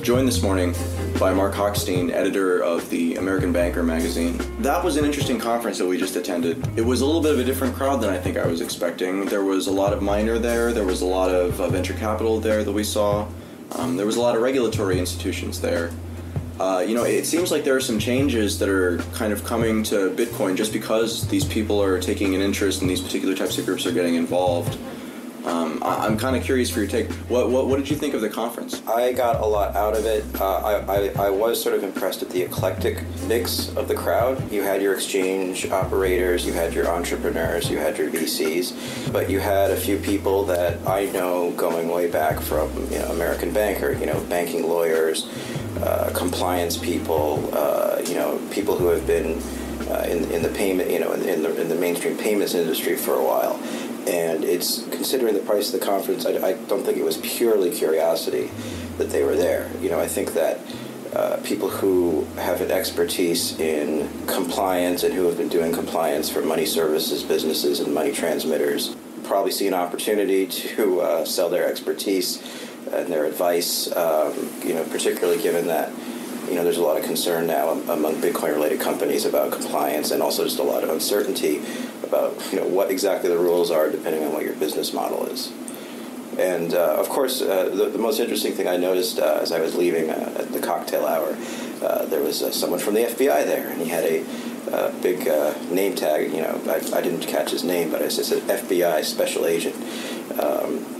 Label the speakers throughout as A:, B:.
A: joined this morning by Marc Hochstein, editor of the American Banker magazine. That was an interesting conference that we just attended. It was a little bit of a different crowd than I think I was expecting. There was a lot of minor there. There was a lot of venture capital there that we saw. There was a lot of regulatory institutions there. It seems like there are some changes that are kind of coming to Bitcoin just because these people are taking an interest and these particular types of groups are getting involved. I'm kind of curious for your take. What did you think of the conference?
B: I got a lot out of it. I was sort of impressed at the eclectic mix of the crowd. You had your exchange operators, you had your entrepreneurs, you had your VCs, but you had a few people that I know going way back from American Banker, banking lawyers, compliance people, people who have been in the payment, in the mainstream payments industry for a while. And it's, considering the price of the conference, I don't think it was purely curiosity that they were there. I think that people who have an expertise in compliance and who have been doing compliance for money services businesses and money transmitters probably see an opportunity to sell their expertise and their advice, particularly given that there's a lot of concern now among Bitcoin-related companies about compliance, and also just a lot of uncertainty about what exactly the rules are depending on what your business model is. And of course, the most interesting thing I noticed as I was leaving at the cocktail hour, there was someone from the FBI there, and he had a big name tag. I didn't catch his name, but it said FBI Special Agent.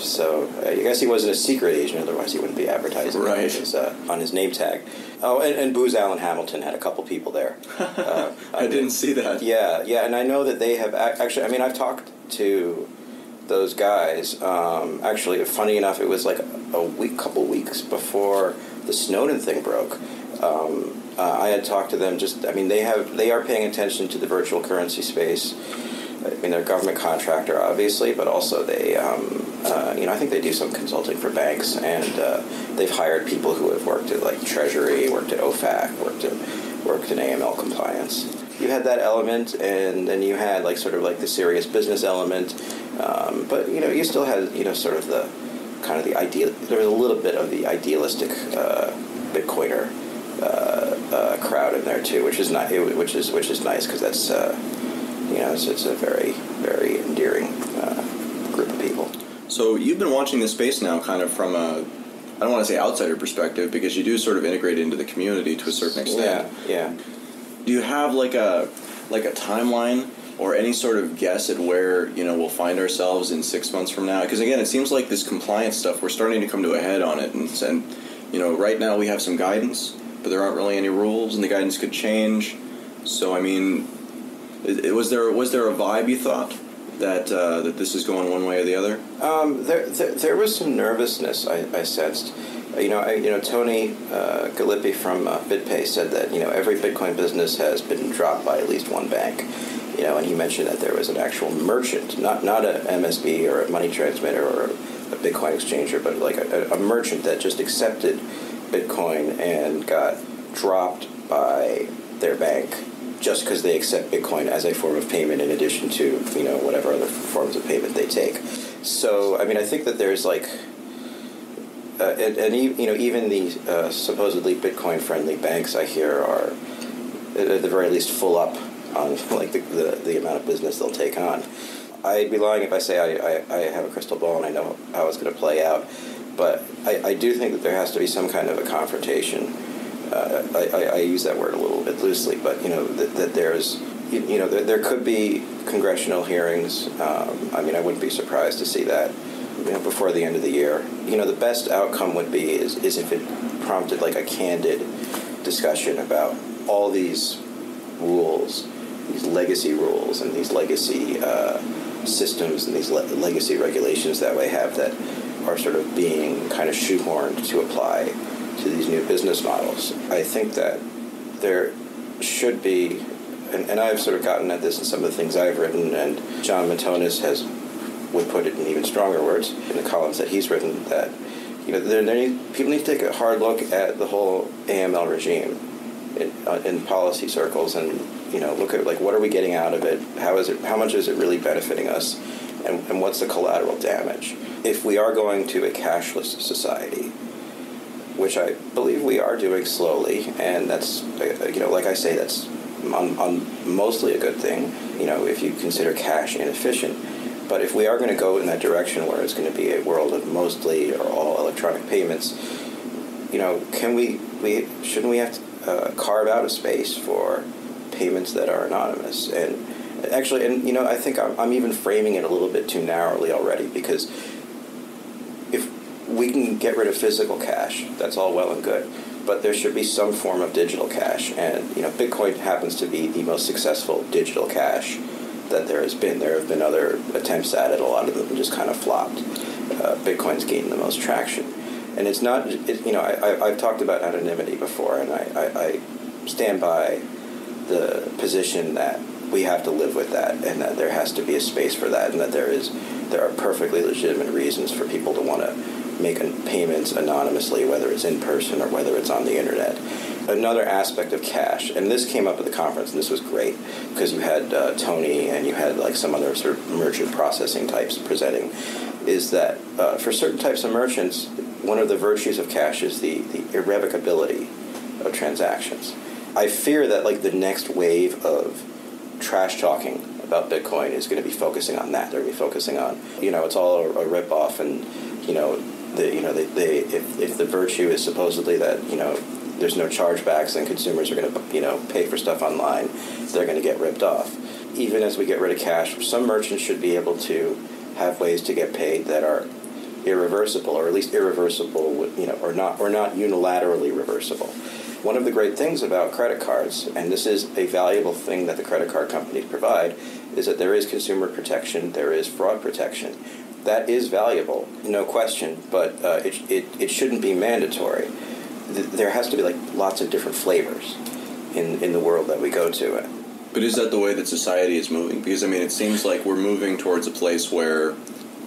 B: So I guess he wasn't a secret agent, otherwise he wouldn't be advertising on his name tag. Oh, and Booz Allen Hamilton had a couple people there.
A: I didn't see that.
B: Yeah, and I know that they have actually, I've talked to those guys. Actually, funny enough, it was like couple weeks before the Snowden thing broke. I had talked to them. They are paying attention to the virtual currency space. They're a government contractor, obviously, but also they, I think they do some consulting for banks, and they've hired people who have worked at like Treasury, worked at OFAC, worked in AML compliance. You had that element, and then you had the serious business element, but you still had sort of the kind of the ideal. There was a little bit of the idealistic Bitcoiner crowd in there too, which is nice because that's. It's a very, very endearing group of people.
A: So you've been watching this space now kind of from I don't want to say outsider perspective, because you do sort of integrate into the community to a certain extent.
B: Yeah.
A: Do you have like a timeline or any sort of guess at where, we'll find ourselves in 6 months from now? Because again, it seems like this compliance stuff, we're starting to come to a head on it. And right now we have some guidance, but there aren't really any rules, and the guidance could change. So, was there a vibe you thought that this is going one way or the other?
B: There was some nervousness I sensed. Tony Galippi from BitPay said that every Bitcoin business has been dropped by at least one bank. And he mentioned that there was an actual merchant, not a MSB or a money transmitter or a Bitcoin exchanger, but like a merchant that just accepted Bitcoin and got dropped by their bank just because they accept Bitcoin as a form of payment in addition to, whatever other forms of payment they take. So, I think that there's even the supposedly Bitcoin-friendly banks I hear are, at the very least, full up on the amount of business they'll take on. I'd be lying if I say I have a crystal ball and I know how it's going to play out, but I do think that there has to be some kind of a confrontation. I use that word a little bit loosely, but that there's there could be congressional hearings. I wouldn't be surprised to see that before the end of the year. The best outcome would be is if it prompted like a candid discussion about all these rules, these legacy rules, and these legacy systems and these legacy regulations that we have that are sort of being kind of shoehorned to apply to these new business models. I think that there should be, and I've sort of gotten at this in some of the things I've written, and John Matonis would put it in even stronger words in the columns that he's written, that people need to take a hard look at the whole AML regime in policy circles, and look at what are we getting out of it? How much is it really benefiting us? And what's the collateral damage? If we are going to a cashless society, which I believe we are doing slowly, and that's, like I say, that's on mostly a good thing, if you consider cash inefficient. But if we are going to go in that direction where it's going to be a world of mostly or all electronic payments, shouldn't we have to carve out a space for payments that are anonymous? And actually, I think I'm even framing it a little bit too narrowly already, because if we can get rid of physical cash, that's all well and good, but there should be some form of digital cash. And Bitcoin happens to be the most successful digital cash that there has been. There have been other attempts at it. A lot of them just kind of flopped. Bitcoin's gained the most traction. And it's not, I've talked about anonymity before, and I stand by the position that we have to live with that, and that there has to be a space for that, and that there are perfectly legitimate reasons for people to want to make payments anonymously, whether it's in person or whether it's on the internet. Another aspect of cash, and this came up at the conference, and this was great, because you had Tony and you had like some other sort of merchant processing types presenting, is that for certain types of merchants, one of the virtues of cash is the irrevocability of transactions. I fear that like the next wave of trash talking about Bitcoin is going to be focusing on that. They're going to be focusing on, it's all a rip-off, and if the virtue is supposedly that there's no chargebacks and consumers are going to pay for stuff online, they're going to get ripped off. Even as we get rid of cash, some merchants should be able to have ways to get paid that are irreversible, or at least irreversible, or not unilaterally reversible. One of the great things about credit cards, and this is a valuable thing that the credit card companies provide, is that there is consumer protection, there is fraud protection. That is valuable, no question, but it shouldn't be mandatory. There has to be like lots of different flavors in the world that we go to.
A: But is that the way that society is moving? Because, it seems like we're moving towards a place where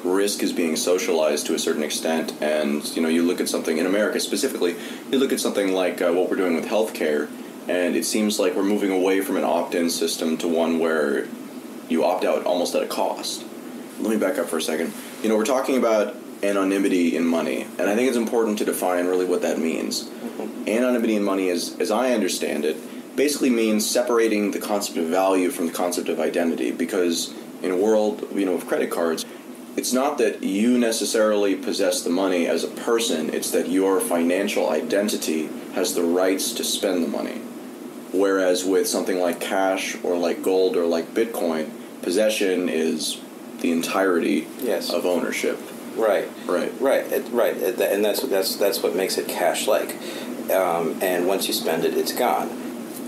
A: risk is being socialized to a certain extent, and, you look at something, in America specifically, you look at something like what we're doing with healthcare, and it seems like we're moving away from an opt-in system to one where you opt out almost at a cost. Let me back up for a second. We're talking about anonymity in money, and I think it's important to define really what that means. Mm-hmm. Anonymity in money, as I understand it, basically means separating the concept of value from the concept of identity, because in a world, of credit cards, it's not that you necessarily possess the money as a person, it's that your financial identity has the rights to spend the money. Whereas with something like cash or like gold or like Bitcoin, possession is the entirety of ownership.
B: Right. And that's what makes it cash-like. And once you spend it, it's gone.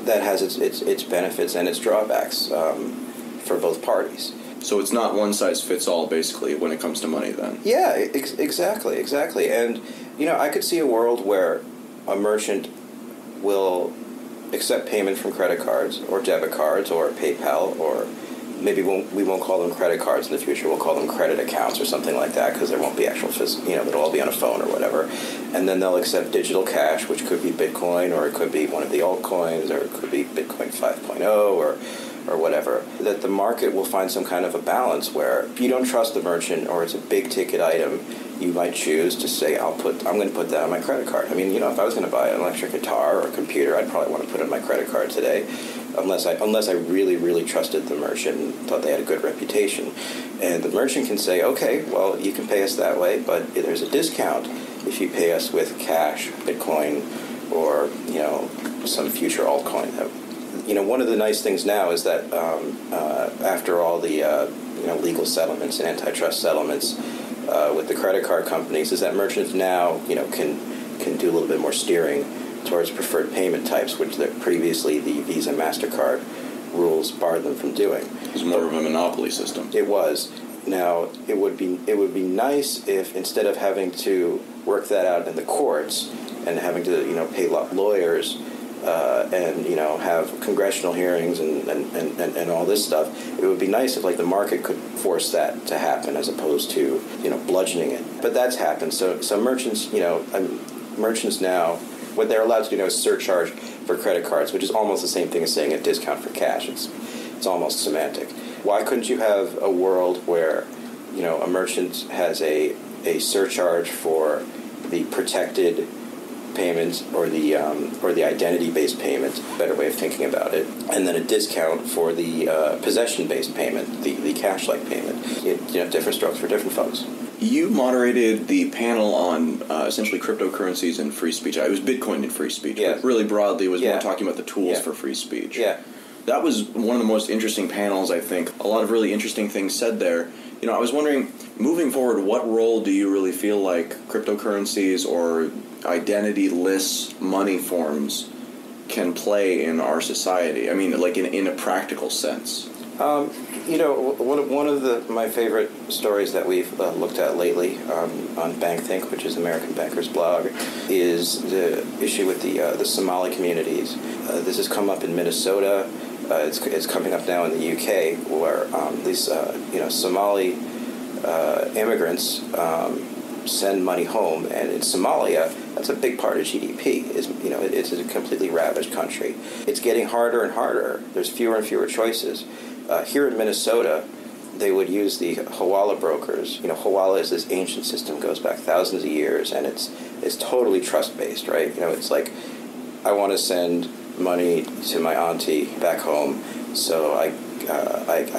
B: That has its benefits and its drawbacks for both parties.
A: So it's not one size fits all, basically, when it comes to money, then.
B: Yeah, exactly. And I could see a world where a merchant will accept payment from credit cards or debit cards or PayPal, or maybe we won't call them credit cards in the future. We'll call them credit accounts or something like that, because there won't be actual they'll all be on a phone or whatever. And then they'll accept digital cash, which could be Bitcoin, or it could be one of the altcoins, or it could be Bitcoin 5.0 or whatever. That the market will find some kind of a balance where if you don't trust the merchant or it's a big ticket item, you might choose to say, I'm going to put that on my credit card. If I was going to buy an electric guitar or a computer, I'd probably want to put it on my credit card today, unless I really, really trusted the merchant and thought they had a good reputation. And the merchant can say, okay, well, you can pay us that way, but there's a discount if you pay us with cash, Bitcoin, or some future altcoin. One of the nice things now is that after all the legal settlements and antitrust settlements with the credit card companies, is that merchants now can do a little bit more steering towards preferred payment types, which previously the Visa MasterCard rules barred them from doing.
A: It was more of a monopoly system.
B: It was. Now it would be nice if, instead of having to work that out in the courts and having to pay lawyers and have congressional hearings and all this stuff, it would be nice if the market could force that to happen as opposed to bludgeoning it. But that's happened. So merchants merchants now, what they're allowed to do now is surcharge for credit cards, which is almost the same thing as saying a discount for cash. It's almost semantic. Why couldn't you have a world where a merchant has a surcharge for the protected payment or the identity-based payment, better way of thinking about it, and then a discount for the possession-based payment, the cash-like payment. Different strokes for different folks.
A: You moderated the panel on essentially cryptocurrencies and free speech. It was Bitcoin and free speech.
B: Yeah.
A: But really broadly, it was more talking about the tools for free speech.
B: Yeah.
A: That was one of the most interesting panels, I think. A lot of really interesting things said there. I was wondering, moving forward, what role do you really feel like cryptocurrencies or identity-less money forms can play in our society? I mean, like in a practical sense.
B: One of my favorite stories that we've looked at lately on BankThink, which is American Banker's blog, is the issue with the Somali communities. This has come up in Minnesota. It's coming up now in the UK, where these Somali immigrants send money home, and in Somalia, that's a big part of GDP. It's a completely ravaged country. It's getting harder and harder. There's fewer and fewer choices. Here in Minnesota, they would use the Hawala brokers. Hawala is this ancient system, goes back thousands of years, and it's totally trust-based, right? It's like, I want to send money to my auntie back home, so I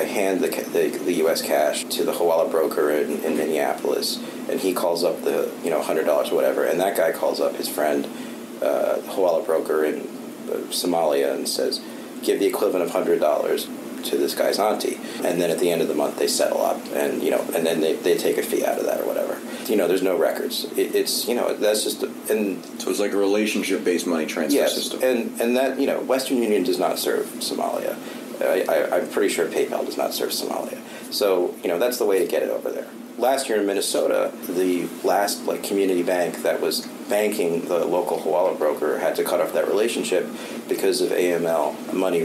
B: hand the U.S. cash to the Hawala broker in Minneapolis, and he calls up the $100 or whatever, and that guy calls up his friend, Hawala broker in Somalia, and says, give the equivalent of $100 to this guy's auntie, and then at the end of the month they settle up, and and then they take a fee out of that or whatever. There's no records. That's just and
A: so it's like a relationship-based money transfer system.
B: and that Western Union does not serve Somalia. I'm pretty sure PayPal does not serve Somalia. So that's the way to get it over there. Last year in Minnesota, the last community bank that was banking the local Hawala broker had to cut off that relationship because of AML money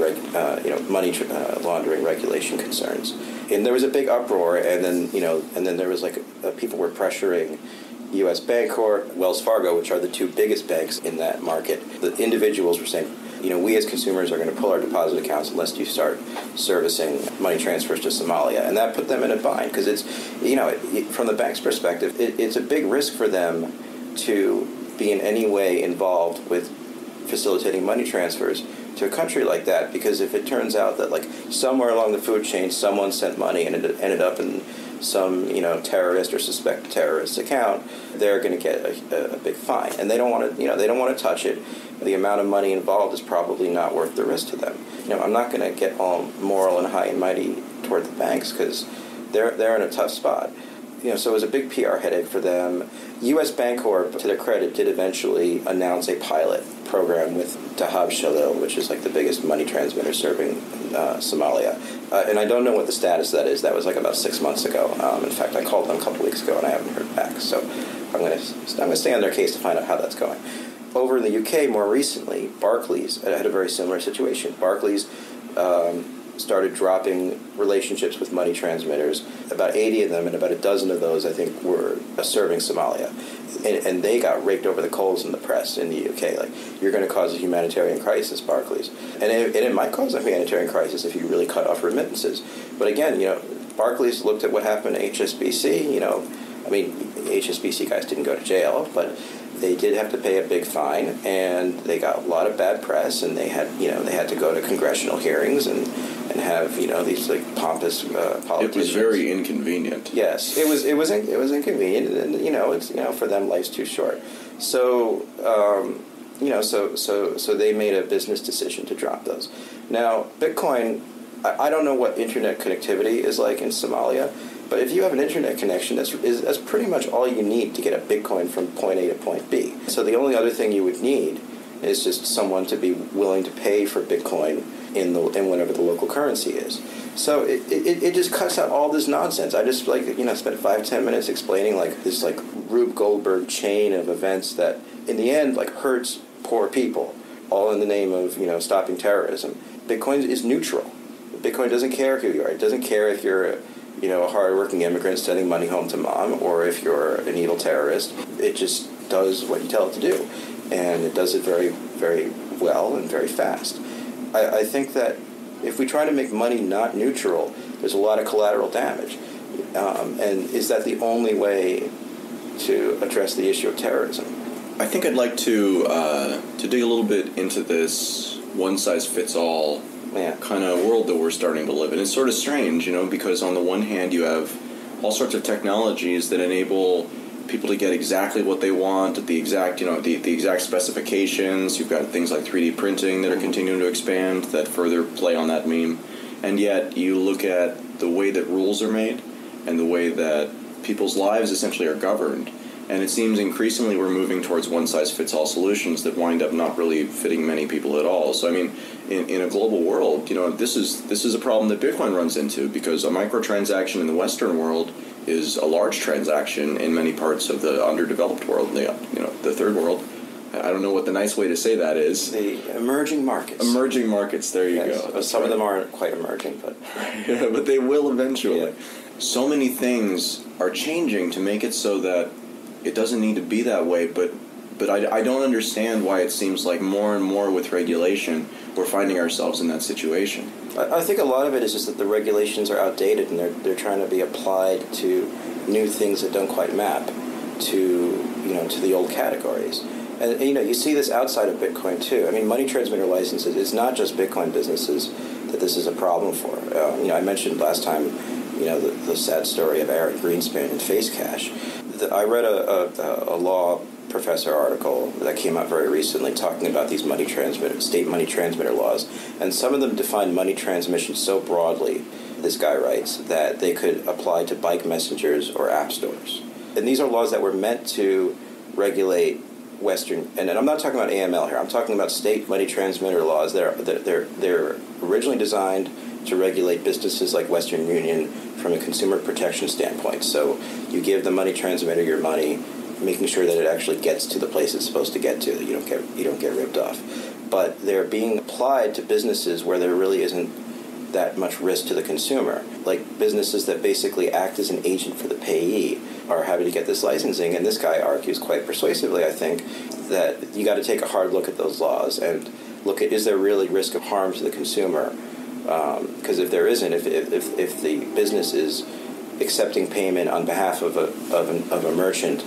B: laundering regulation concerns. And there was a big uproar, and then there was people were pressuring U.S. Bancorp, Wells Fargo, which are the two biggest banks in that market. The individuals were saying, we as consumers are going to pull our deposit accounts unless you start servicing money transfers to Somalia. And that put them in a bind because it's, from the bank's perspective, it's a big risk for them to be in any way involved with facilitating money transfers to a country like that, because if it turns out that somewhere along the food chain someone sent money and it ended up in some terrorist or suspected terrorist account, they're going to get a big fine, and they don't want to they don't want to touch it. The amount of money involved is probably not worth the risk to them. I'm not going to get all moral and high and mighty toward the banks because they're in a tough spot. So it was a big PR headache for them. U.S. Bancorp, to their credit, did eventually announce a pilot program with Dahab Shalil, which is the biggest money transmitter serving Somalia. And I don't know what the status of that is. That was about 6 months ago. In fact, I called them a couple weeks ago and I haven't heard back. So I'm going to stay on their case to find out how that's going. Over in the UK, more recently, Barclays had a very similar situation. Barclays started dropping relationships with money transmitters. About 80 of them, and about a dozen of those, I think, were serving Somalia. And they got raked over the coals in the press in the UK. You're going to cause a humanitarian crisis, Barclays. And it might cause a humanitarian crisis if you really cut off remittances. But again, Barclays looked at what happened to HSBC. HSBC guys didn't go to jail, but they did have to pay a big fine, and they got a lot of bad press, and they had to go to congressional hearings and have these pompous politicians.
A: It was very inconvenient.
B: Yes, it was inconvenient, and it's for them life's too short. So so they made a business decision to drop those. Now Bitcoin, I don't know what internet connectivity is like in Somalia. But if you have an internet connection, that's pretty much all you need to get a Bitcoin from point A to point B. So the only other thing you would need is just someone to be willing to pay for Bitcoin in whatever the local currency is. So it just cuts out all this nonsense. I just spent 5-10 minutes explaining this Rube Goldberg chain of events that in the end hurts poor people, all in the name of stopping terrorism. Bitcoin is neutral. Bitcoin doesn't care who you are. It doesn't care if you're a hard-working immigrant sending money home to mom, or if you're an evil terrorist. It just does what you tell it to do, and it does it very, very well and very fast. I think that if we try to make money not neutral, there's a lot of collateral damage. And is that the only way to address the issue of terrorism?
A: I think I'd like to dig a little bit into this one-size-fits-all kind of world that we're starting to live in. It's sort of strange, because on the one hand you have all sorts of technologies that enable people to get exactly what they want at the exact, the exact specifications. You've got things like 3D printing that are continuing to expand that further play on that meme. And yet you look at the way that rules are made and the way that people's lives essentially are governed. And it seems increasingly we're moving towards one-size-fits-all solutions that wind up not really fitting many people at all. So, I mean, in a global world, this is a problem that Bitcoin runs into, because a microtransaction in the Western world is a large transaction in many parts of the underdeveloped world, the third world. I don't know what the nice way to say that is.
B: The emerging markets.
A: Emerging markets, there you go.
B: Some of them aren't quite emerging, but...
A: Yeah, but they will eventually.
B: Yeah.
A: So many things are changing to make it so that it doesn't need to be that way, but I don't understand why it seems like more and more with regulation we're finding ourselves in that situation.
B: I think a lot of it is just that the regulations are outdated and they're trying to be applied to new things that don't quite map to the old categories. And you see this outside of Bitcoin too. I mean, money transmitter licenses, it's not just Bitcoin businesses that this is a problem for. I mentioned last time, the sad story of Aaron Greenspan and Face Cash. I read a law professor article that came out very recently talking about these state money transmitter laws, and some of them define money transmission so broadly, this guy writes, that they could apply to bike messengers or app stores. And these are laws that were meant to regulate Western, and I'm not talking about AML here, I'm talking about state money transmitter laws. They're originally designed to regulate businesses like Western Union from a consumer protection standpoint. So you give the money transmitter your money, making sure that it actually gets to the place it's supposed to get to, that you don't get ripped off. But they're being applied to businesses where there really isn't that much risk to the consumer. Like businesses that basically act as an agent for the payee are having to get this licensing, and this guy argues quite persuasively, I think, that you got to take a hard look at those laws and look at, is there really risk of harm to the consumer? Because if there isn't, if the business is accepting payment on behalf of a merchant,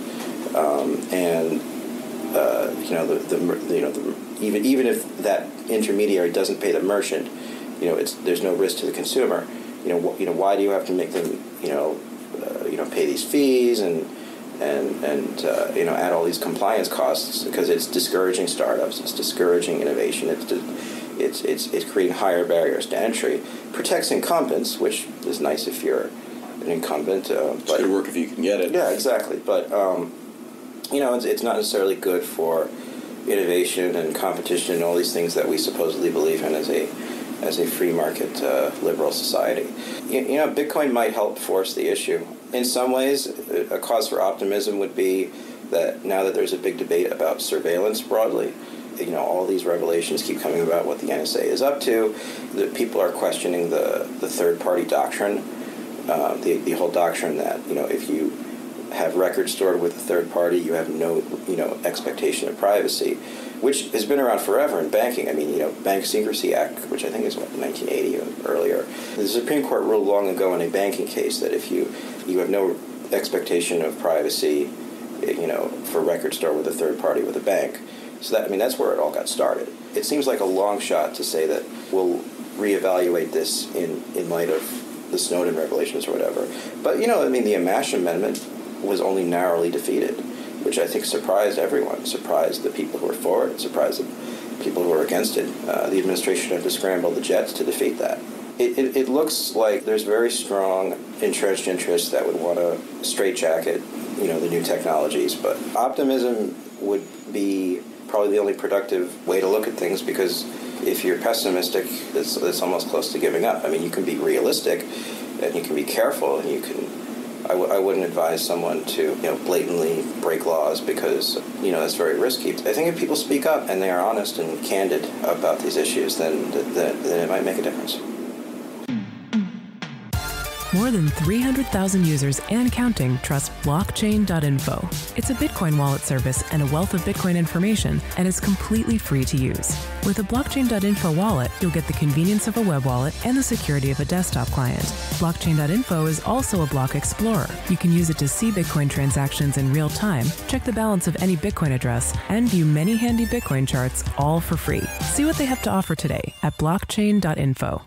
B: even if that intermediary doesn't pay the merchant, there's no risk to the consumer. Why do you have to make them pay these fees and add all these compliance costs? Because it's discouraging startups, it's discouraging innovation, it's creating higher barriers to entry. Protects incumbents, which is nice if you're an incumbent.
A: It's good work if you can get it.
B: Yeah, exactly. But it's not necessarily good for innovation and competition and all these things that we supposedly believe in as a free market liberal society. Bitcoin might help force the issue. In some ways, a cause for optimism would be that now that there's a big debate about surveillance broadly, all these revelations keep coming about what the NSA is up to, that people are questioning the third-party doctrine, the whole doctrine that, if you have records stored with a third party, you have no, expectation of privacy, which has been around forever in banking. I mean, Bank Secrecy Act, which I think is 1980 or earlier. The Supreme Court ruled long ago in a banking case that if you have no expectation of privacy, for records stored with a third party with a bank. So that's where it all got started. It seems like a long shot to say that we'll reevaluate this in light of the Snowden revelations or whatever. But, the Amash Amendment was only narrowly defeated, which I think surprised everyone, surprised the people who were for it, surprised the people who were against it. The administration had to scramble the jets to defeat that. It looks like there's very strong entrenched interests that would want to straitjacket, the new technologies. But optimism would be probably the only productive way to look at things, because if you're pessimistic, it's almost close to giving up. I mean, you can be realistic, and you can be careful, and you can. I wouldn't advise someone to blatantly break laws, because that's very risky. I think if people speak up and they are honest and candid about these issues, then it might make a difference.
C: More than 300,000 users and counting trust blockchain.info. It's a Bitcoin wallet service and a wealth of Bitcoin information, and is completely free to use. With a blockchain.info wallet, you'll get the convenience of a web wallet and the security of a desktop client. Blockchain.info is also a block explorer. You can use it to see Bitcoin transactions in real time, check the balance of any Bitcoin address, and view many handy Bitcoin charts, all for free. See what they have to offer today at blockchain.info.